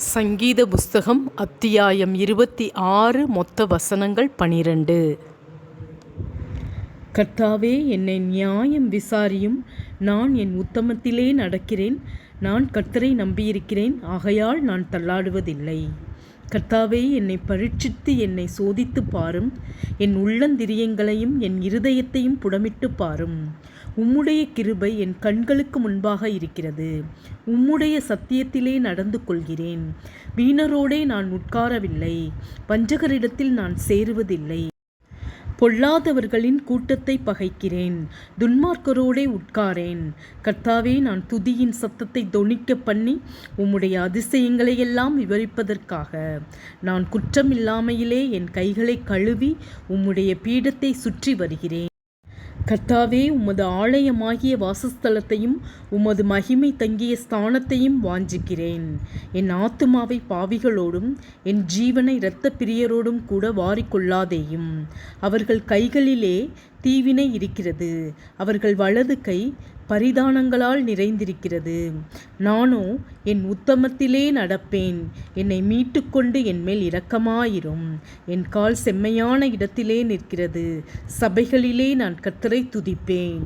சங்கீத புஸ்தகம் அத்தியாயம் 26 மொத்த வசனங்கள் 12. கர்த்தாவே, என்னை நியாயம் விசாரியும். நான் என் உத்தமத்திலே நடக்கிறேன். நான் கர்த்தரை நம்பியிருக்கிறேன், ஆகையால் நான் தள்ளாடுவதில்லை. கர்த்தாவே, என்னை பரீட்சித்து என்னை சோதித்து பாரும். என் உள்ளந்திரியங்களையும் என் இருதயத்தையும் புடமிட்டு பாரும். உம்முடைய கிருபை என் கண்களுக்கு முன்பாக இருக்கிறது. உம்முடைய சத்தியத்திலே நடந்து கொள்கிறேன். வீணரோடே நான் உட்காரவில்லை, வஞ்சகரிடத்தில் நான் சேருவதில்லை. பொல்லாதவர்களின் கூட்டத்தை பகைக்கிறேன், துன்மார்க்கரோடே உட்காரேன். கர்த்தாவே, நான் துதியின் சத்தத்தை தொனிக்க பண்ணி உம்முடைய அதிசயங்களையெல்லாம் விவரிப்பதற்காக நான் குற்றமில்லாமையிலே என் கைகளை கழுவி உம்முடைய பீடத்தை சுற்றி வருகிறேன். கர்த்தாவே, உமது ஆலயமாகிய வாசஸ்தலத்தையும் உமது மகிமை தங்கிய ஸ்தானத்தையும் வாஞ்சிக்கிறேன். என் ஆத்துமாவை பாவிகளோடும் என் ஜீவனை இரத்த பிரியரோடும் கூட வாரிக்கொள்ளாதேயும். அவர்கள் கைகளிலே தீவினை இருக்கிறது, அவர்கள் வலது கை பரிதானங்களால் நிறைந்திருக்கிறது. நானோ என் உத்தமத்திலே நடப்பேன். என்னை மீட்டுக்கொண்டு என்மேல் இரக்கமாயிரும். என் கால் செம்மையான இடத்திலே நிற்கிறது. சபைகளிலே நான் கர்த்தரை துதிப்பேன்.